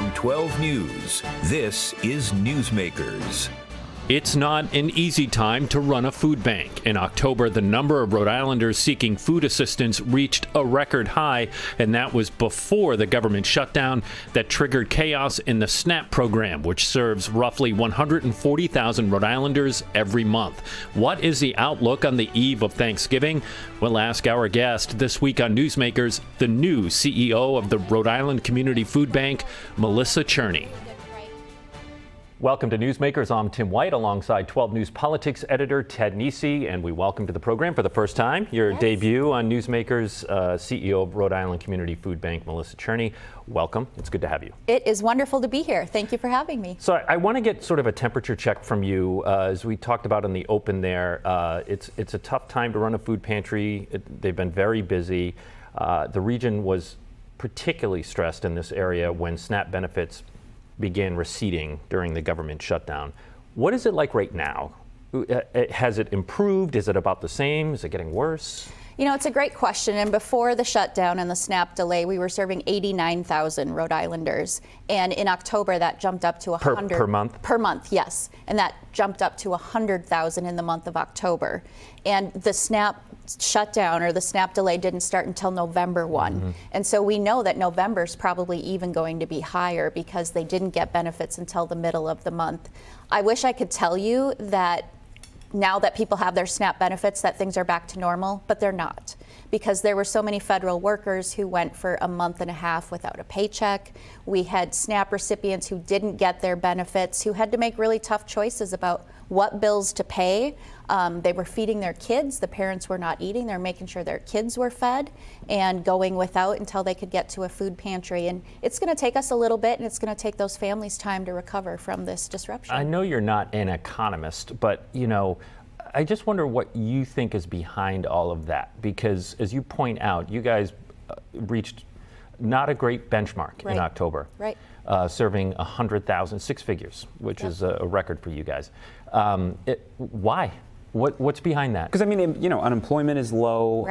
From 12 News, this is Newsmakers. It's not an easy time to run a food bank. In October, the number of Rhode Islanders seeking food assistance reached a record high, and that was before the government shutdown that triggered chaos in the SNAP program, which serves roughly 140,000 Rhode Islanders every month. What is the outlook on the eve of Thanksgiving? We'll ask our guest this week on Newsmakers, the new CEO of the Rhode Island Community Food Bank, Melissa Cherney. Welcome to Newsmakers. I'm Tim White alongside 12 News Politics editor Ted Nesi, and we welcome to the program for the first time your debut on Newsmakers, CEO of Rhode Island Community Food Bank, Melissa Cherney. Welcome. It's good to have you. It is wonderful to be here. Thank you for having me. So I want to get sort of a temperature check from you. As we talked about in the open there, it's a tough time to run a food pantry. They've been very busy. The region was particularly stressed in this area when SNAP benefits began receding during the government shutdown. What is it like right now? Has it improved? Is it about the same? Is it getting worse? You know, it's a great question. And before the shutdown and the SNAP delay, we were serving 89,000 Rhode Islanders. And in October, that jumped up to 100. Per month? Per month, yes. And that jumped up to 100,000 in the month of October. And the SNAP shutdown or the SNAP delay didn't start until November 1. Mm-hmm. And so we know that November's probably even going to be higher because they didn't get benefits until the middle of the month. I wish I could tell you that now that people have their SNAP benefits that things are back to normal, but they're not, because there were so many federal workers who went for a month and a half without a paycheck. We had SNAP recipients who didn't get their benefits, who had to make really tough choices about what bills to pay. They were feeding their kids. The parents were not eating. They're making sure their kids were fed and going without until they could get to a food pantry. And it's going to take us a little bit, and it's going to take those families time to recover from this disruption. I know you're not an economist, but you know, I just wonder what you think is behind all of that, because as you point out, you guys reached not a great benchmark in October, serving 100,000, six figures, which is a record for you guys. Why? What's behind that? Because I mean, you know, unemployment is low.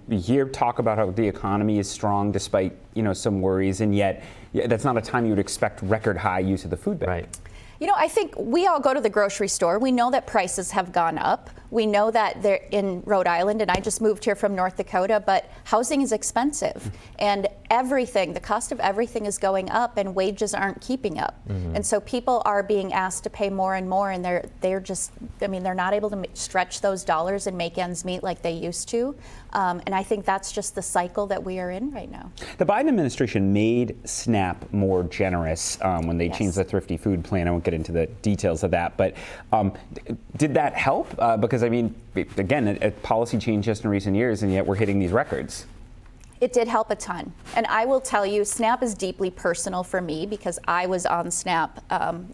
We hear talk about how the economy is strong despite, you know, some worries, and yet that's not a time you would expect record high use of the food bank. Right. You know, I think we all go to the grocery store. We know that prices have gone up. We know that they're in Rhode Island, and I just moved here from North Dakota, but housing is expensive. And everything, the cost of everything is going up, and wages aren't keeping up. Mm-hmm. And so people are being asked to pay more and more, and they're just, I mean, they're not able to stretch those dollars and make ends meet like they used to. And I think that's just the cycle that we are in right now. The Biden administration made SNAP more generous when they changed the Thrifty Food Plan. I won't get into the details of that, but did that help? Because I mean, again, a policy change just in recent years, and yet we're hitting these records. It did help a ton. And I will tell you, SNAP is deeply personal for me because I was on SNAP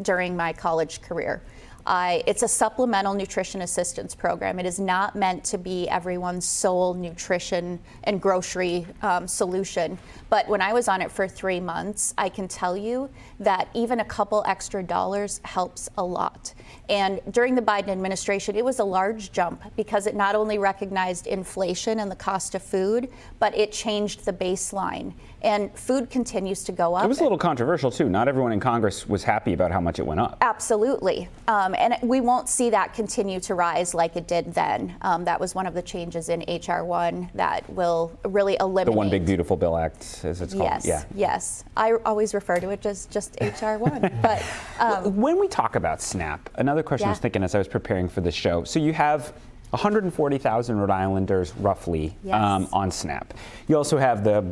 during my college career. It's a supplemental nutrition assistance program. It is not meant to be everyone's sole nutrition and grocery solution. But when I was on it for 3 months, I can tell you that even a couple extra dollars helps a lot. And during the Biden administration, it was a large jump because it not only recognized inflation and the cost of food, but it changed the baseline. And food continues to go up. It was a little controversial, too. Not everyone in Congress was happy about how much it went up. Absolutely. And we won't see that continue to rise like it did then. That was one of the changes in H.R. 1 that will really eliminate. The One Big Beautiful Bill Act, as it's called. Yes, yes. I always refer to it as just H.R. 1. But when we talk about SNAP, another question I was thinking as I was preparing for the show. So you have 140,000 Rhode Islanders roughly on SNAP. You also have the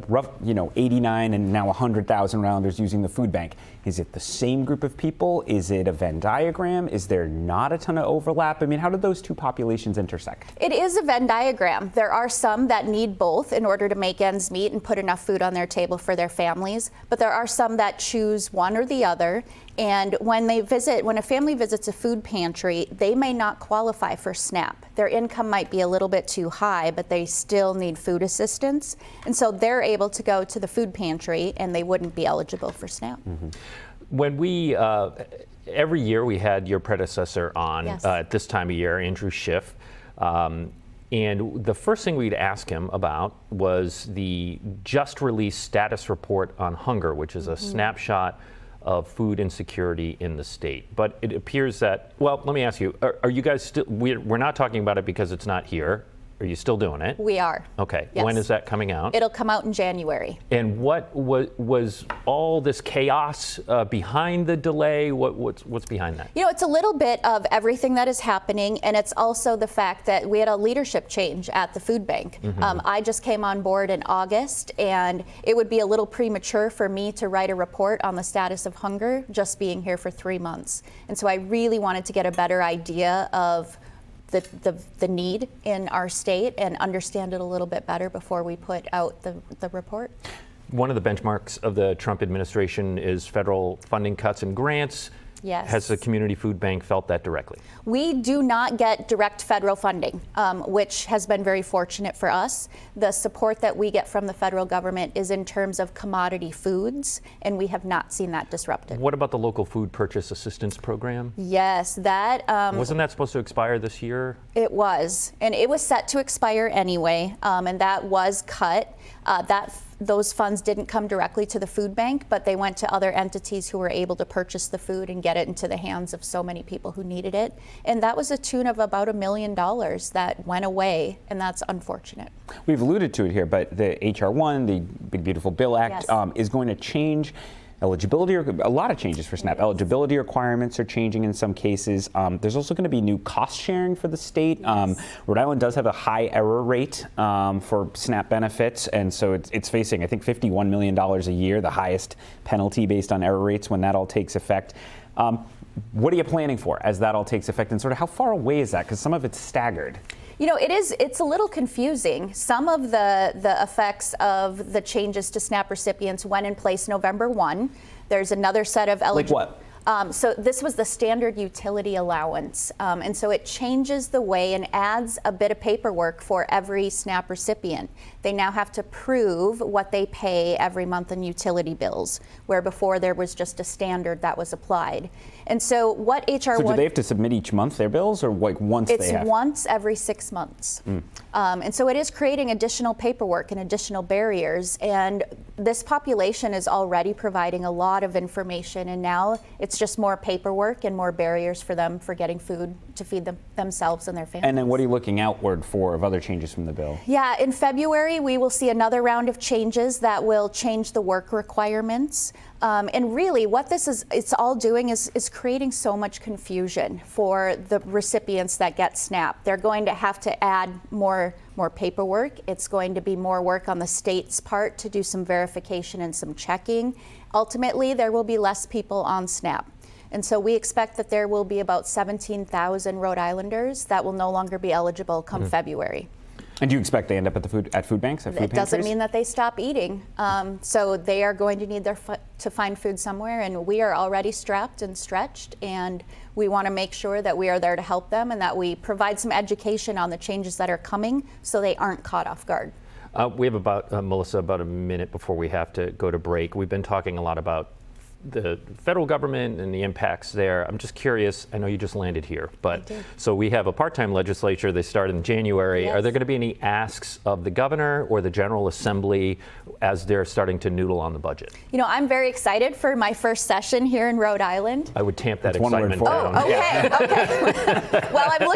89 and now 100,000 Rhode Islanders using the food bank. Is it the same group of people? Is it a Venn diagram? Is there not a ton of overlap? I mean, how did those two populations intersect? It is a Venn diagram. There are some that need both in order to make ends meet and put enough food on their table for their families, but there are some that choose one or the other. And when a family visits a food pantry, they may not qualify for SNAP. Their income might be a little bit too high, but they still need food assistance. And so they're able to go to the food pantry and they wouldn't be eligible for SNAP. Mm-hmm. When we, every year we had your predecessor on at this time of year, Andrew Schiff. And the first thing we'd ask him about was the just released status report on hunger, which is a snapshot of food insecurity in the state. But it appears that, well, let me ask you, are you guys still, we're not talking about it because it's not here. Are you still doing it? We are. Okay. Yes. When is that coming out? It'll come out in January. And what was all this chaos behind the delay? What's behind that? You know, it's a little bit of everything that is happening, and it's also the fact that we had a leadership change at the food bank. I just came on board in August, and it would be a little premature for me to write a report on the status of hunger just being here for 3 months. And so I really wanted to get a better idea of the need in our state and understand it a little bit better before we put out the report. One of the benchmarks of the Trump administration is federal funding cuts and grants. Yes. Has the Community Food Bank felt that directly? We do not get direct federal funding, which has been very fortunate for us. The support that we get from the federal government is in terms of commodity foods, and we have not seen that disrupted. What about the local food purchase assistance program? Yes, that wasn't that supposed to expire this year? It was, and it was set to expire anyway, and that was cut. Those funds didn't come directly to the food bank, but they went to other entities who were able to purchase the food and get it into the hands of so many people who needed it. And that was a tune of about $1 million that went away, and that's unfortunate. We've alluded to it here, but the H.R. 1, the Big Beautiful Bill Act, Yes. Is going to change eligibility, or a lot of changes for SNAP. Eligibility requirements are changing in some cases. There's also going to be new cost sharing for the state. Rhode Island does have a high error rate for SNAP benefits, and so it's facing, I think, $51 million a year, the highest penalty based on error rates when that all takes effect. What are you planning for as that all takes effect, and sort of how far away is that? Because some of it's staggered. You know, it's a little confusing. Some of the effects of the changes to SNAP recipients went in place November 1. There's another set of Like what? So this was the standard utility allowance. And so it changes the way and adds a bit of paperwork for every SNAP recipient. They now have to prove what they pay every month in utility bills, where before there was just a standard that was applied. And so what HR1... So do they have to submit each month their bills, or like once they have? It's once every 6 months. And so it is creating additional paperwork and additional barriers. And this population is already providing a lot of information, and now it's just more paperwork and more barriers for them for getting food to feed themselves and their families. And then what are you looking outward for of other changes from the bill? Yeah, in February we will see another round of changes that will change the work requirements. And really what it's all doing is creating so much confusion for the recipients that get SNAP. They're going to have to add more paperwork. It's going to be more work on the state's part to do some verification and some checking. Ultimately, there will be less people on SNAP. And so we expect that there will be about 17,000 Rhode Islanders that will no longer be eligible come February. And do you expect they end up at food banks, at food It doesn't pantries? mean that they stop eating. So they are going to need to find food somewhere, and we are already strapped and stretched, and we want to make sure that we are there to help them and that we provide some education on the changes that are coming so they aren't caught off guard. We have about, Melissa, about a minute before we have to go to break. We've been talking a lot about the federal government and the impacts there. I'm just curious, I know you just landed here, but so we have a part-time legislature. They start in January. Yes. Are there going to be any asks of the governor or the General Assembly as they're starting to noodle on the budget? You know, I'm very excited for my first session here in Rhode Island. I would tamp that That's one word excitement for it. down. Oh, okay. Well, I'm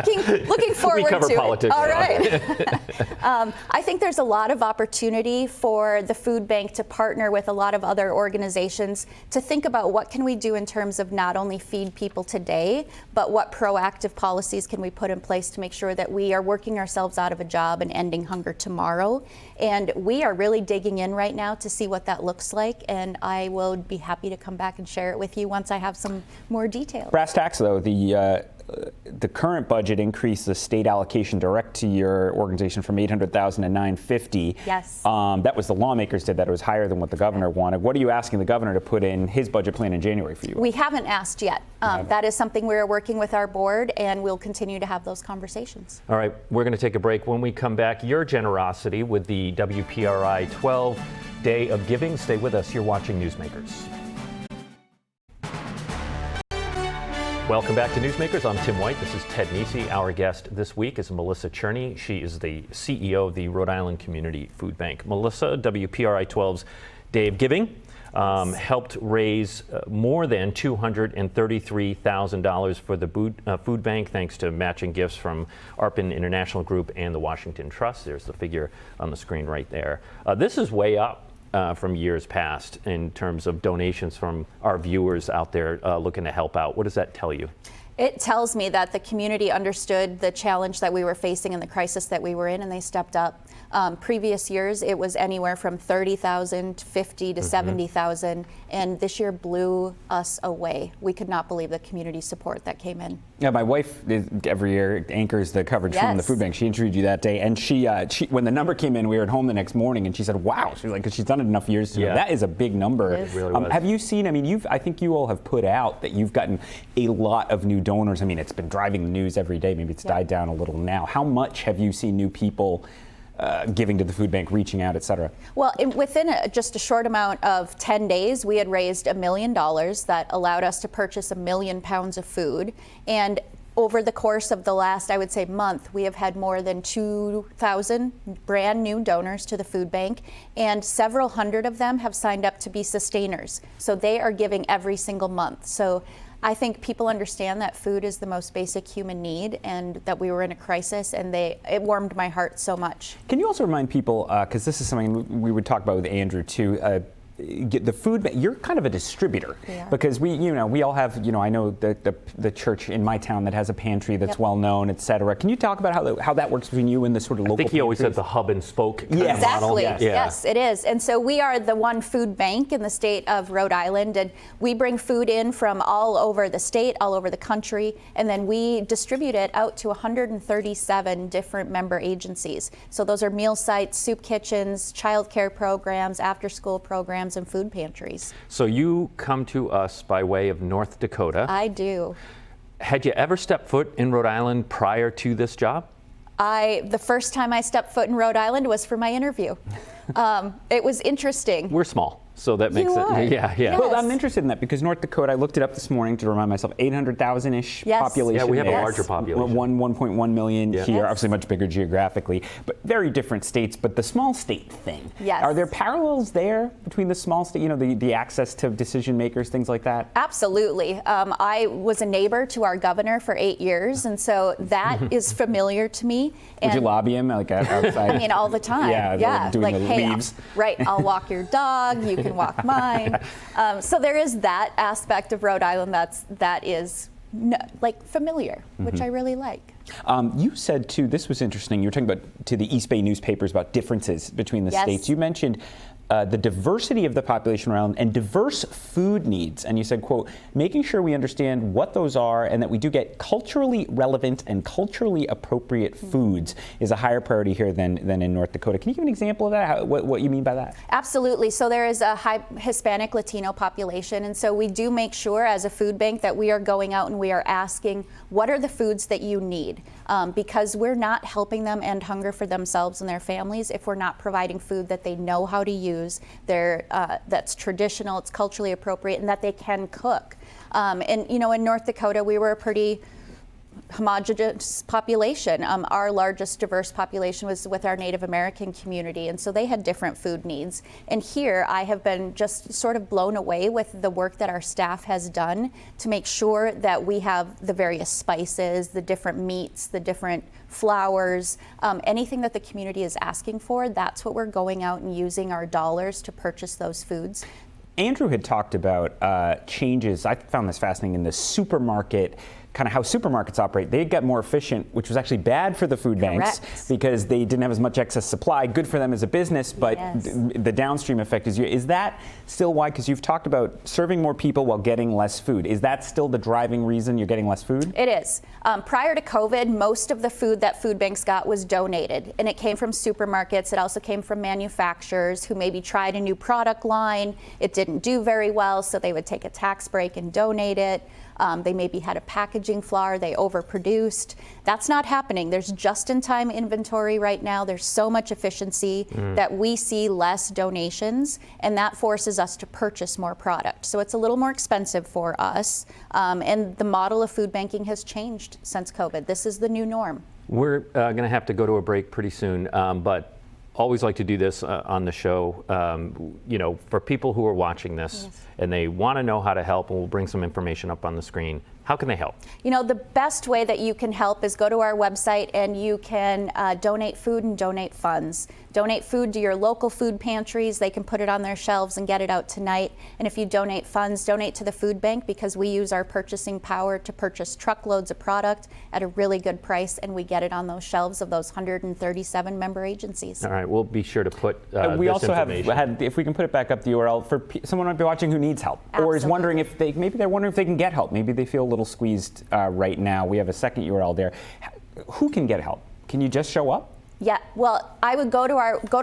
looking forward cover to politics it. All now. right. I think there's a lot of opportunity for the food bank to partner with a lot of other organizations to think about what can we do in terms of not only feed people today, but what proactive policies can we put in place to make sure that we are working ourselves out of a job and ending hunger tomorrow. And we are really digging in right now to see what that looks like, and I will be happy to come back and share it with you once I have some more details. Brass tacks, though, the current budget increased the state allocation direct to your organization from $800,000 to $950,000. Yes. That was the lawmakers did that. It was higher than what the governor wanted. What are you asking the governor to put in his budget plan in January for you? We haven't asked yet. That is something we're working with our board, and we'll continue to have those conversations. All right, we're going to take a break. When we come back, your generosity with the WPRI 12 Day of Giving. Stay with us. You're watching Newsmakers. Welcome back to Newsmakers. I'm Tim White. This is Ted Nesi. Our guest this week is Melissa Cherney. She is the CEO of the Rhode Island Community Food Bank. Melissa, WPRI 12's Dave Giving, helped raise more than $233,000 for the food bank, thanks to matching gifts from Arpin International Group and the Washington Trust. There's the figure on the screen right there. This is way up from years past in terms of donations from our viewers out there looking to help out. What does that tell you? It tells me that the community understood the challenge that we were facing and the crisis that we were in, and they stepped up. Previous years, it was anywhere from 30,000 to 50 to 70,000, and this year blew us away. We could not believe the community support that came in. Yeah, my wife every year anchors the coverage from the food bank. She interviewed you that day, and she when the number came in, we were at home the next morning, and she said, "Wow!" She's like, "Cause she's done it enough years to know that is a big number." It really was. Have you seen? I mean, I think you all have put out that you've gotten a lot of new donors. I mean, it's been driving the news every day. Maybe it's died down a little now. How much have you seen new people giving to the food bank, reaching out, et cetera? Well, within just a short amount of 10 days, we had raised $1 million that allowed us to purchase 1 million pounds of food. And over the course of the last, I would say, month, we have had more than 2,000 brand new donors to the food bank, and several hundred of them have signed up to be sustainers. So they are giving every single month. So I think people understand that food is the most basic human need, and that we were in a crisis, and it warmed my heart so much. Can you also remind people, because this is something we would talk about with Andrew too, get the food, you're kind of a distributor, because we all have, I know the church in my town that has a pantry that's well known, et cetera. Can you talk about how that works between you and the sort of local? I think he always said the hub and spoke kind of model. Exactly. Yes, it is. And so we are the one food bank in the state of Rhode Island, and we bring food in from all over the state, all over the country, and then we distribute it out to 137 different member agencies. So those are meal sites, soup kitchens, child care programs, after school programs, and food pantries. So you come to us by way of North Dakota. I do. Had you ever stepped foot in Rhode Island prior to this job? The first time I stepped foot in Rhode Island was for my interview. It was interesting. We're small, so that makes it. Yeah. Yes. Well, I'm interested in that because North Dakota, I looked it up this morning to remind myself, 800,000-ish population. Yeah, we have there. a larger population. 1.1 million here, obviously much bigger geographically, but very different states. But the small state thing, are there parallels there between the small state, the access to decision makers, things like that? Absolutely. I was a neighbor to our governor for 8 years, and so that is familiar to me. Would you lobby him outside? I mean, all the time. Doing like, the hey, leaves. I'll walk your dog, you can walk mine. So there is that aspect of Rhode Island that is familiar, which I really like. You said too, this was interesting, you were talking about to the East Bay newspapers about differences between the states. You mentioned the diversity of the population around and diverse food needs. And you said, quote, making sure we understand what those are and that we do get culturally relevant and culturally appropriate foods is a higher priority here than in North Dakota. Can you give an example of that? What you mean by that? Absolutely. So there is a high Hispanic Latino population. And so we do make sure as a food bank that we are going out and we are asking, what are the foods that you need? Because we're not helping them end hunger for themselves and their families if we're not providing food that they know how to use, that's traditional, it's culturally appropriate, and that they can cook. And in North Dakota, we were a pretty homogeneous population. Our largest diverse population was with our Native American community, and so they had different food needs. And here I have been just sort of blown away with the work that our staff has done to make sure that we have the various spices, the different meats, the different flours, anything that the community is asking for. That's what we're going out and using our dollars to purchase those foods. Andrew had talked about changes, I found this fascinating, in the supermarket, kind of how supermarkets operate. They got more efficient, which was actually bad for the food banks because they didn't have as much excess supply. Good for them as a business, but the downstream effect is that still why? Because you've talked about serving more people while getting less food. Is that still the driving reason you're getting less food? It is. Prior to COVID, most of the food that food banks got was donated, and it came from supermarkets. It also came from manufacturers who maybe tried a new product line. It didn't do very well, so they would take a tax break and donate it. They maybe had a packaging flaw, they overproduced. That's not happening. There's just-in-time inventory right now. There's so much efficiency that we see less donations, and that forces us to purchase more product. So it's a little more expensive for us, and the model of food banking has changed since COVID. This is the new norm. We're going to have to go to a break pretty soon, but always like to do this on the show. For people who are watching this and they want to know how to help, and we'll bring some information up on the screen. How can they help? The best way that you can help is go to our website and you can donate food and donate funds. Donate food to your local food pantries. They can put it on their shelves and get it out tonight. And if you donate funds, donate to the food bank, because we use our purchasing power to purchase truckloads of product at a really good price, and we get it on those shelves of those 137 member agencies. All right, we'll be sure to put we this also information. if we can put it back up, the URL for someone might be watching who needs help. Absolutely. Or is wondering if they're wondering if they can get help. Maybe they feel a little squeezed right now. We have a second URL there. Who can get help? Can you just show up? Yeah, well, I would go to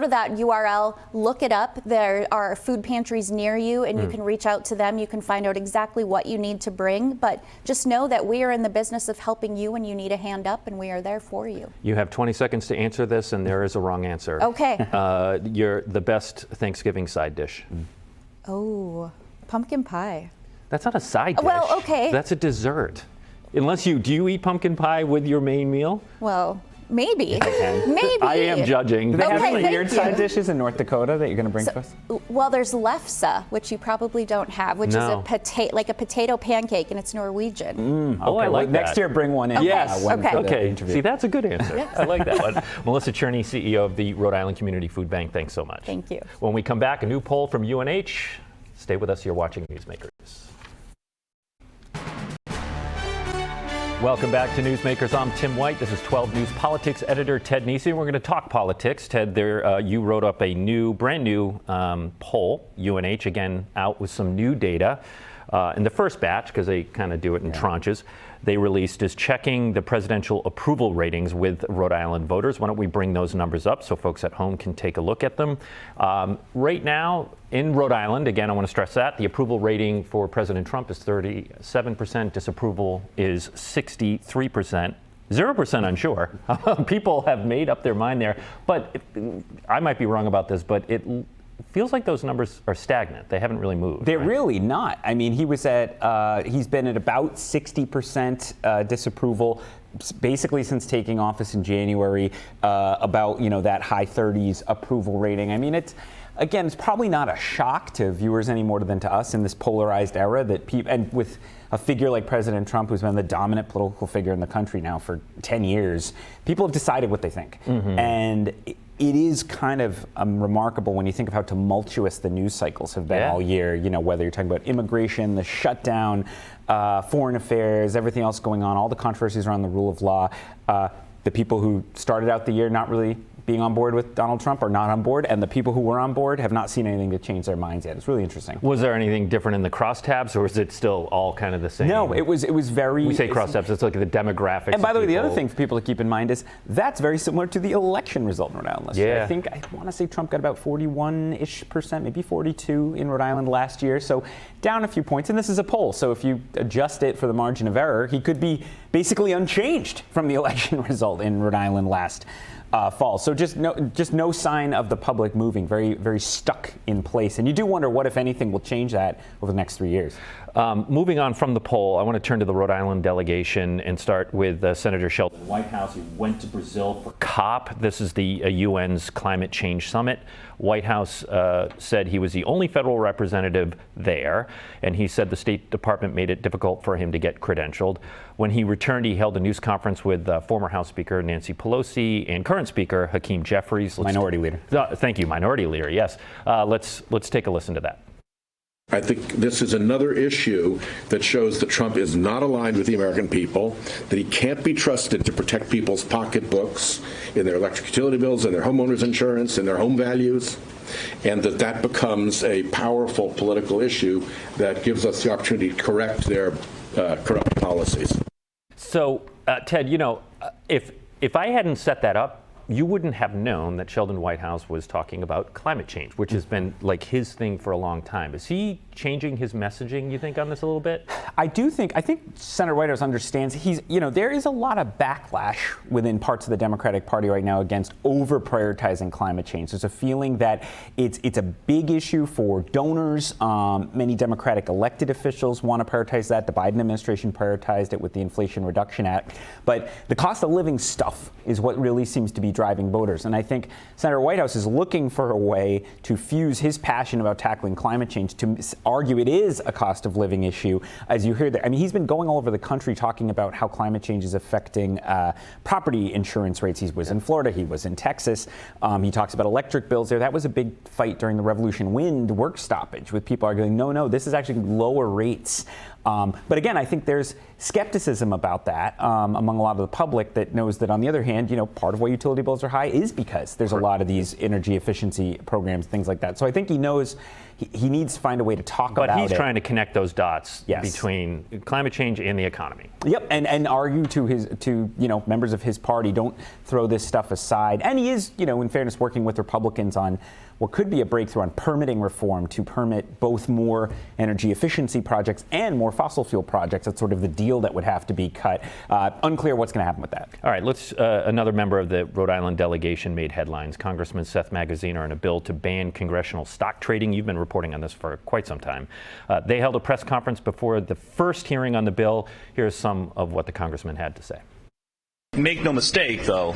that URL, look it up. There are food pantries near you, and you can reach out to them. You can find out exactly what you need to bring. But just know that we are in the business of helping you when you need a hand up, and we are there for you. You have 20 seconds to answer this, and there is a wrong answer. Okay. You're the best Thanksgiving side dish. Oh, pumpkin pie. That's not a side dish. Well, okay. That's a dessert. Unless do you eat pumpkin pie with your main meal? Well, maybe. Maybe. I am judging. Do they have any thank weird you. side dishes in North Dakota that you're going to bring to us? Well, there's lefse, which you probably don't have, which No. is like a potato pancake, and it's Norwegian. Oh, I like that. Next year, bring one in. Okay. Yes. Okay. for the Okay. interview. See, that's a good answer. I like that one. Melissa Cherney, CEO of the Rhode Island Community Food Bank. Thanks so much. Thank you. When we come back, a new poll from UNH. Stay with us. You're watching Newsmakers. Welcome back to Newsmakers. I'm Tim White. This is 12 News Politics editor Ted Nesi. We're going to talk politics. Ted, you wrote up a brand new poll. UNH again out with some new data. In the first batch, because they kind of do it in tranches, they released is checking the presidential approval ratings with Rhode Island voters. Why don't we bring those numbers up so folks at home can take a look at them? Right now in Rhode Island, again, I want to stress that the approval rating for President Trump is 37%. Disapproval is 63%. 0% unsure. People have made up their mind there, but I might be wrong about this, but it feels like those numbers are stagnant. They haven't really moved. They're right? really not. I mean, he's been at about 60% disapproval basically since taking office in January, about, that high 30s approval rating. I mean, it's probably not a shock to viewers any more than to us in this polarized era that people, and with a figure like President Trump, who's been the dominant political figure in the country now for 10 years, people have decided what they think. And it is kind of remarkable when you think of how tumultuous the news cycles have been all year, whether you're talking about immigration, the shutdown, foreign affairs, everything else going on, all the controversies around the rule of law. The people who started out the year not really being on board with Donald Trump are not on board, and the people who were on board have not seen anything to change their minds yet. It's really interesting. Was there anything different in the crosstabs, or is it still all kind of the same? No, it was very. We say crosstabs, it's like the demographics. And by the way, the other thing for people to keep in mind is that's very similar to the election result in Rhode Island last year. I want to say Trump got about 41-ish%, maybe 42 in Rhode Island last year, so down a few points. And this is a poll, so if you adjust it for the margin of error, he could be basically unchanged from the election result in Rhode Island last fall. So just no sign of the public moving, very, very stuck in place. And you do wonder what, if anything, will change that over the next 3 years. Moving on from the poll, I want to turn to the Rhode Island delegation and start with Senator Sheldon Whitehouse, who went to Brazil for COP. This is the UN's climate change summit. Whitehouse said he was the only federal representative there, and he said the State Department made it difficult for him to get credentialed. When he returned, he held a news conference with former House Speaker Nancy Pelosi and current Speaker Hakeem Jeffries. Minority Leader. Thank you, Minority Leader, yes. Let's take a listen to that. I think this is another issue that shows that Trump is not aligned with the American people, that he can't be trusted to protect people's pocketbooks in their electric utility bills, in their homeowners insurance, in their home values, and that becomes a powerful political issue that gives us the opportunity to correct their corrupt policies. So, Ted, if I hadn't set that up, you wouldn't have known that Sheldon Whitehouse was talking about climate change, which has been like his thing for a long time. Is he changing his messaging, you think, on this a little bit? I think Senator Whitehouse understands there is a lot of backlash within parts of the Democratic Party right now against over prioritizing climate change. There's a feeling that it's a big issue for donors. Many Democratic elected officials want to prioritize that. The Biden administration prioritized it with the Inflation Reduction Act. But the cost of living stuff is what really seems to be driving voters. And I think Senator Whitehouse is looking for a way to fuse his passion about tackling climate change to argue it is a cost of living issue. As you hear that, I mean, he's been going all over the country talking about how climate change is affecting property insurance rates. He was in Florida, he was in Texas. He talks about electric bills there. That was a big fight during the Revolution Wind work stoppage, with people arguing, no, this is actually lower rates. But again, I think there's skepticism about that among a lot of the public that knows that, on the other hand, part of why utility bills are high is because there's a lot of these energy efficiency programs, things like that. So I think he knows he needs to find a way to talk about it. But he's trying to connect those dots between climate change and the economy. Yep, and argue to members of his party, don't throw this stuff aside. And he is, in fairness, working with Republicans on what could be a breakthrough on permitting reform to permit both more energy efficiency projects and more fossil fuel projects. That's sort of the deal that would have to be cut. Unclear what's going to happen with that. All right, another member of the Rhode Island delegation made headlines. Congressman Seth Magaziner on a bill to ban congressional stock trading. You've been reporting on this for quite some time. They held a press conference before the first hearing on the bill. Here's some of what the congressman had to say. Make no mistake, though,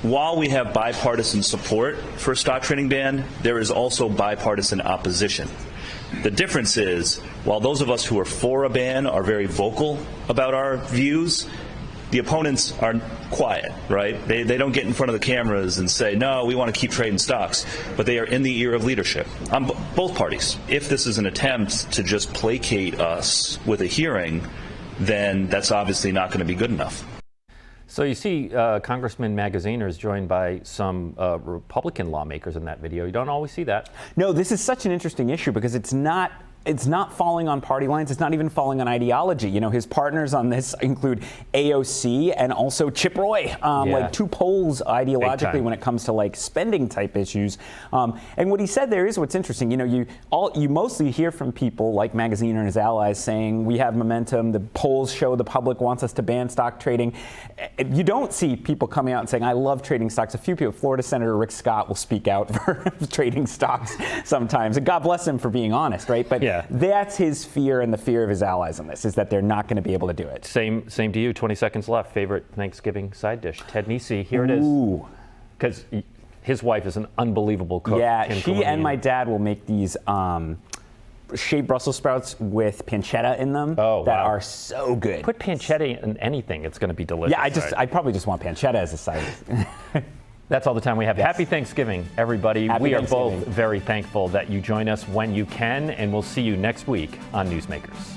while we have bipartisan support for a stock trading ban, there is also bipartisan opposition. The difference is, while those of us who are for a ban are very vocal about our views, the opponents are quiet, right? They don't get in front of the cameras and say, no, we want to keep trading stocks, but they are in the ear of leadership on both parties. If this is an attempt to just placate us with a hearing, then that's obviously not going to be good enough. So you see Congressman Magaziner is joined by some Republican lawmakers in that video. You don't always see that. No, this is such an interesting issue because it's not falling on party lines. It's not even falling on ideology. His partners on this include AOC and also Chip Roy, like two poles ideologically when it comes to spending type issues. And what he said there is what's interesting. You mostly hear from people like Magaziner and his allies saying we have momentum. The polls show the public wants us to ban stock trading. You don't see people coming out and saying I love trading stocks. A few people, Florida Senator Rick Scott will speak out for trading stocks sometimes, and God bless him for being honest, right? But that's his fear and the fear of his allies on this, is that they're not going to be able to do it. Same to you. 20 seconds left. Favorite Thanksgiving side dish? Ted Nisi. Here it is. Because his wife is an unbelievable cook. Yeah, she and my dad will make these shaved Brussels sprouts with pancetta in them that are so good. Put pancetta in anything, it's going to be delicious. Yeah, I probably just want pancetta as a side. That's all the time we have. Yes. Happy Thanksgiving, everybody. We are both very thankful that you join us when you can, and we'll see you next week on Newsmakers.